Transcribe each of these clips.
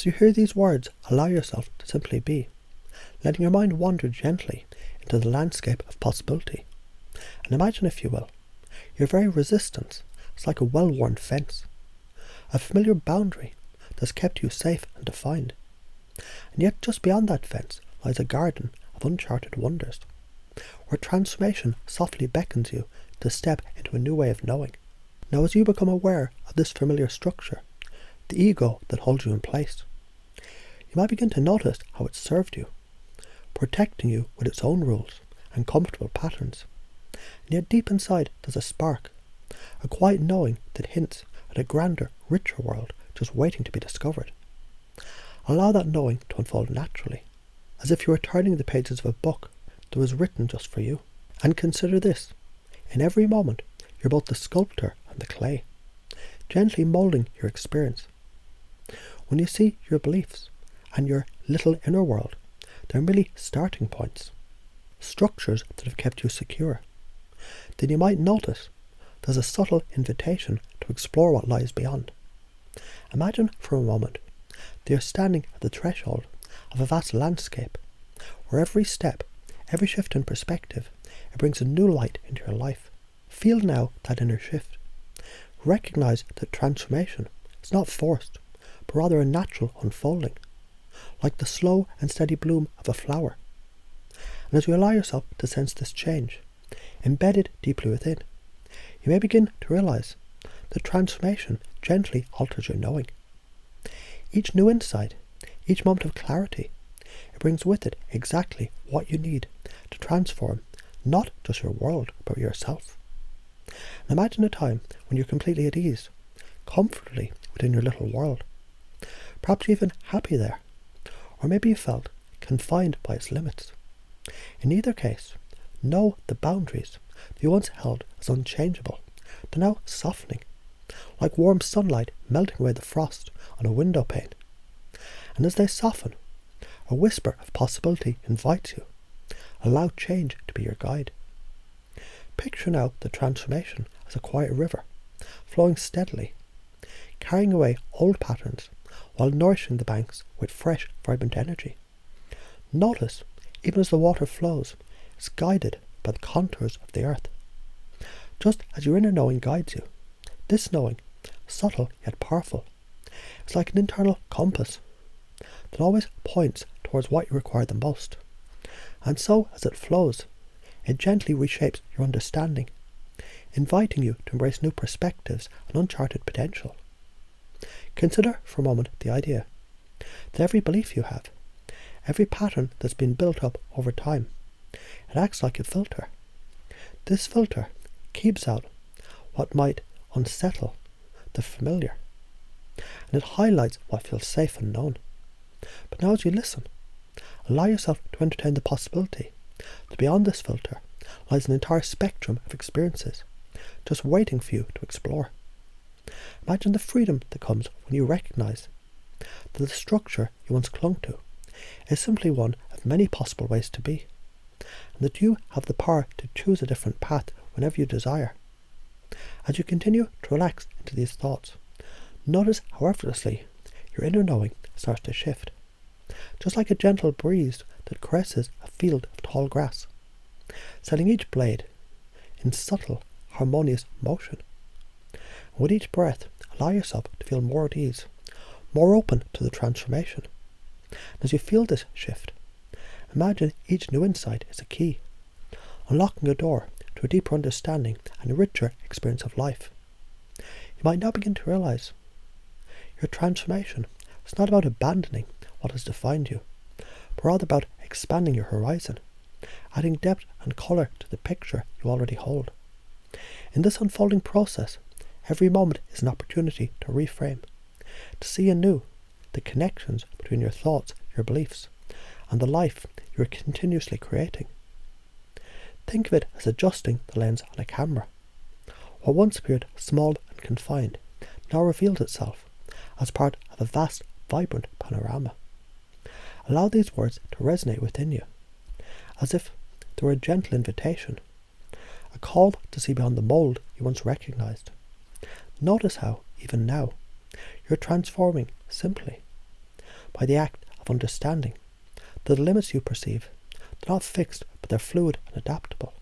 As you hear these words, allow yourself to simply be, letting your mind wander gently into the landscape of possibility. And imagine, if you will, your very resistance is like a well-worn fence, a familiar boundary that's kept you safe and defined. And yet just beyond that fence lies a garden of uncharted wonders, where transformation softly beckons you to step into a new way of knowing. Now, as you become aware of this familiar structure, the ego that holds you in place, you might begin to notice how it served you, protecting you with its own rules and comfortable patterns. And yet deep inside there's a spark, a quiet knowing that hints at a grander, richer world just waiting to be discovered. Allow that knowing to unfold naturally, as if you were turning the pages of a book that was written just for you. And consider this: in every moment, you're both the sculptor and the clay, gently moulding your experience. When you see your beliefs and your little inner world, they're merely starting points, structures that have kept you secure. Then you might notice there's a subtle invitation to explore what lies beyond. Imagine for a moment that you're standing at the threshold of a vast landscape, where every step, every shift in perspective, it brings a new light into your life. Feel now that inner shift. Recognize that transformation is not forced, but rather a natural unfolding, like the slow and steady bloom of a flower. And as you allow yourself to sense this change, embedded deeply within, you may begin to realize that transformation gently alters your knowing. Each new insight, each moment of clarity, it brings with it exactly what you need to transform not just your world, but yourself. And imagine a time when you're completely at ease, comfortably within your little world, perhaps even happy there, or maybe you felt confined by its limits. In either case, know the boundaries that you once held as unchangeable, they're now softening, like warm sunlight melting away the frost on a window pane. And as they soften, a whisper of possibility invites you. Allow change to be your guide. Picture now the transformation as a quiet river, flowing steadily, carrying away old patterns while nourishing the banks with fresh, vibrant energy. Notice, even as the water flows, it's guided by the contours of the earth. Just as your inner knowing guides you, this knowing, subtle yet powerful, is like an internal compass that always points towards what you require the most. And so, as it flows, it gently reshapes your understanding, inviting you to embrace new perspectives and uncharted potential. Consider for a moment the idea that every belief you have, every pattern that's been built up over time, it acts like a filter. This filter keeps out what might unsettle the familiar, and it highlights what feels safe and known. But now as you listen, allow yourself to entertain the possibility that beyond this filter lies an entire spectrum of experiences, just waiting for you to explore. Imagine the freedom that comes when you recognize that the structure you once clung to is simply one of many possible ways to be, and that you have the power to choose a different path whenever you desire. As you continue to relax into these thoughts, notice how effortlessly your inner knowing starts to shift, just like a gentle breeze that caresses a field of tall grass, setting each blade in subtle, harmonious motion. With each breath, allow yourself to feel more at ease, more open to the transformation. As you feel this shift, imagine each new insight is a key, unlocking a door to a deeper understanding and a richer experience of life. You might now begin to realize your transformation is not about abandoning what has defined you, but rather about expanding your horizon, adding depth and colour to the picture you already hold. In this unfolding process, every moment is an opportunity to reframe, to see anew the connections between your thoughts, your beliefs, and the life you are continuously creating. Think of it as adjusting the lens on a camera. What once appeared small and confined now reveals itself as part of a vast, vibrant panorama. Allow these words to resonate within you, as if they were a gentle invitation, a call to see beyond the mould you once recognized. Notice how, even now, you're transforming simply, by the act of understanding that the limits you perceive, they're not fixed, but they're fluid and adaptable.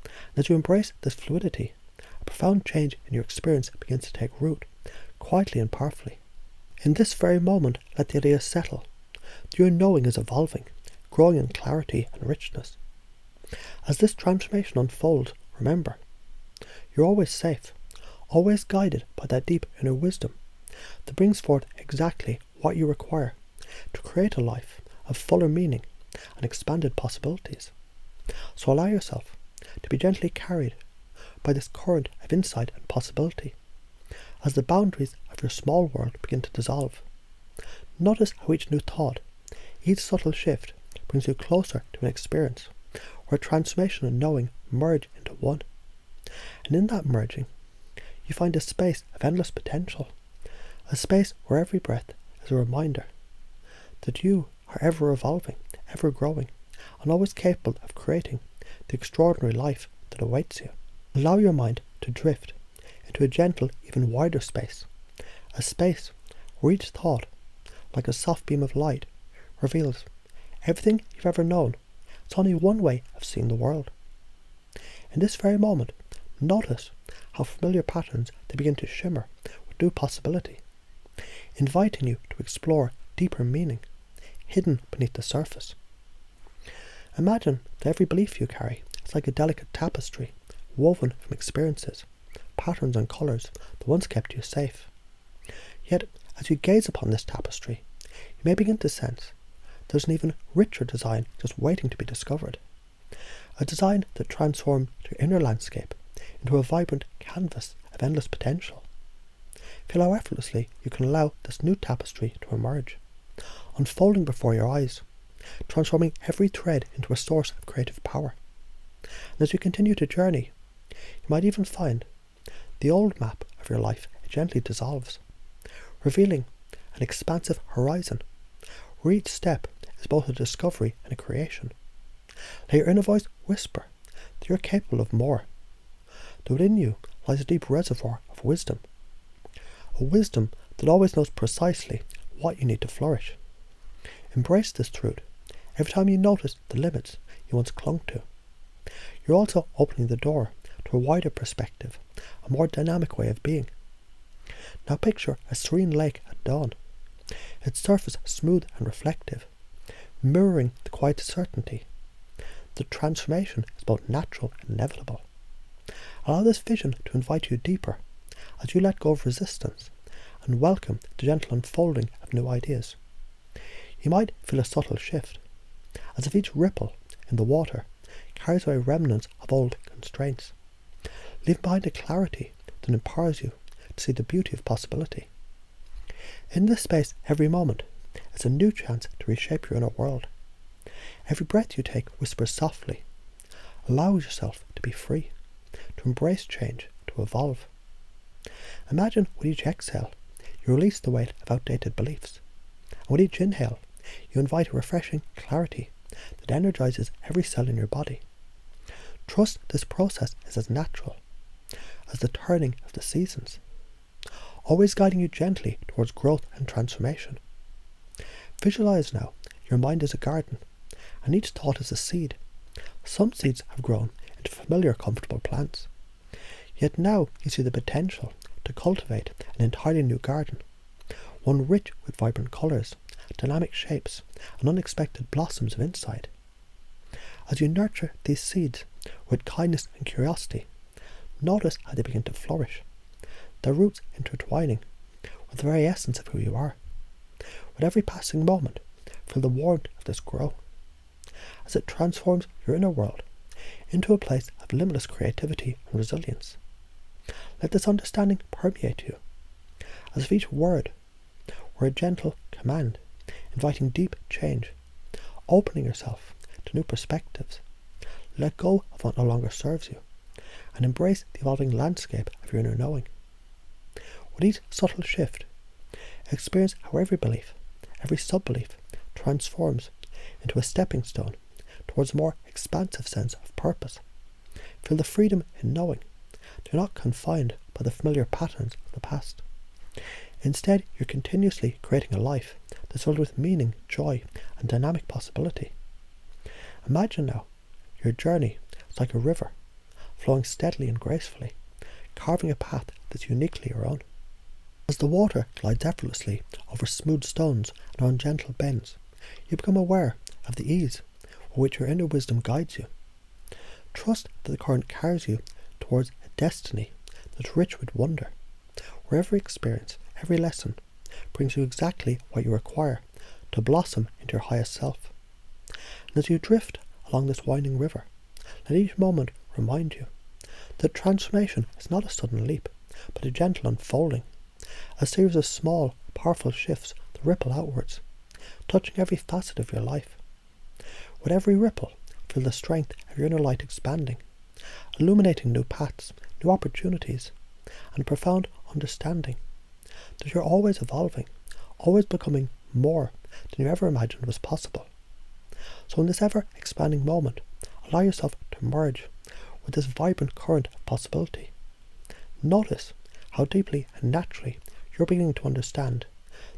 And as you embrace this fluidity, a profound change in your experience begins to take root, quietly and powerfully. In this very moment, let the idea settle. Your knowing is evolving, growing in clarity and richness. As this transformation unfolds, remember, you're always safe, always guided by that deep inner wisdom that brings forth exactly what you require to create a life of fuller meaning and expanded possibilities. So allow yourself to be gently carried by this current of insight and possibility as the boundaries of your small world begin to dissolve. Notice how each new thought, each subtle shift brings you closer to an experience where transformation and knowing merge into one. And in that merging, you find a space of endless potential, a space where every breath is a reminder that you are ever evolving, ever growing, and always capable of creating the extraordinary life that awaits you. Allow your mind to drift into a gentle, even wider space, a space where each thought, like a soft beam of light, reveals everything you've ever known. It's only one way of seeing the world. In this very moment, notice how familiar patterns they begin to shimmer with new possibility, inviting you to explore deeper meaning hidden beneath the surface. Imagine that every belief you carry is like a delicate tapestry woven from experiences, patterns and colours that once kept you safe. Yet, as you gaze upon this tapestry, you may begin to sense there's an even richer design just waiting to be discovered. A design that transforms your inner landscape into a vibrant canvas of endless potential. Feel how effortlessly you can allow this new tapestry to emerge, unfolding before your eyes, transforming every thread into a source of creative power. And as you continue to journey, you might even find the old map of your life gently dissolves, revealing an expansive horizon where each step is both a discovery and a creation. Let your inner voice whisper that you're capable of more, that within you lies a deep reservoir of wisdom, a wisdom that always knows precisely what you need to flourish. Embrace this truth every time you notice the limits you once clung to. You're also opening the door to a wider perspective, a more dynamic way of being. Now picture a serene lake at dawn, its surface smooth and reflective, mirroring the quiet certainty. The transformation is both natural and inevitable. Allow this vision to invite you deeper as you let go of resistance and welcome the gentle unfolding of new ideas. You might feel a subtle shift, as if each ripple in the water carries away remnants of old constraints, leaving behind a clarity that empowers you to see the beauty of possibility. In this space, every moment is a new chance to reshape your inner world. Every breath you take whispers softly. Allow yourself to be free, to embrace change, to evolve. Imagine with each exhale, you release the weight of outdated beliefs. And with each inhale, you invite a refreshing clarity that energizes every cell in your body. Trust this process is as natural as the turning of the seasons, always guiding you gently towards growth and transformation. Visualize now your mind is a garden, and each thought is a seed. Some seeds have grown into familiar, comfortable plants. Yet now you see the potential to cultivate an entirely new garden, one rich with vibrant colours, dynamic shapes, and unexpected blossoms of insight. As you nurture these seeds with kindness and curiosity, notice how they begin to flourish, their roots intertwining with the very essence of who you are. With every passing moment, feel the warmth of this grow, as it transforms your inner world into a place of limitless creativity and resilience. Let this understanding permeate you, as if each word were a gentle command, inviting deep change, opening yourself to new perspectives. Let go of what no longer serves you, and embrace the evolving landscape of your inner knowing. With each subtle shift, experience how every belief, every sub-belief, transforms into a stepping stone towards a more expansive sense of purpose. Feel the freedom in knowing that you're not confined by the familiar patterns of the past. Instead, you're continuously creating a life that's filled with meaning, joy, and dynamic possibility. Imagine now, your journey is like a river, flowing steadily and gracefully, carving a path that's uniquely your own. As the water glides effortlessly over smooth stones and on gentle bends, you become aware of the ease with which your inner wisdom guides you. Trust that the current carries you towards a destiny that's rich with wonder, where every experience, every lesson, brings you exactly what you require to blossom into your highest self. And as you drift along this winding river, let each moment remind you that transformation is not a sudden leap, but a gentle unfolding, a series of small, powerful shifts that ripple outwards, touching every facet of your life. With every ripple, feel the strength of your inner light expanding, illuminating new paths, new opportunities, and profound understanding that you're always evolving, always becoming more than you ever imagined was possible. So in this ever-expanding moment, allow yourself to merge with this vibrant current of possibility. Notice how deeply and naturally you're beginning to understand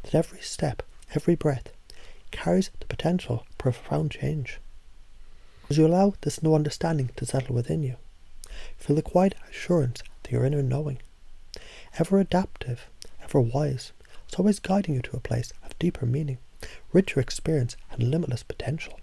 that every step, every breath, carries the potential for profound change. As you allow this new understanding to settle within you, feel the quiet assurance that your inner knowing, ever adaptive, ever wise, is always guiding you to a place of deeper meaning, richer experience, and limitless potential.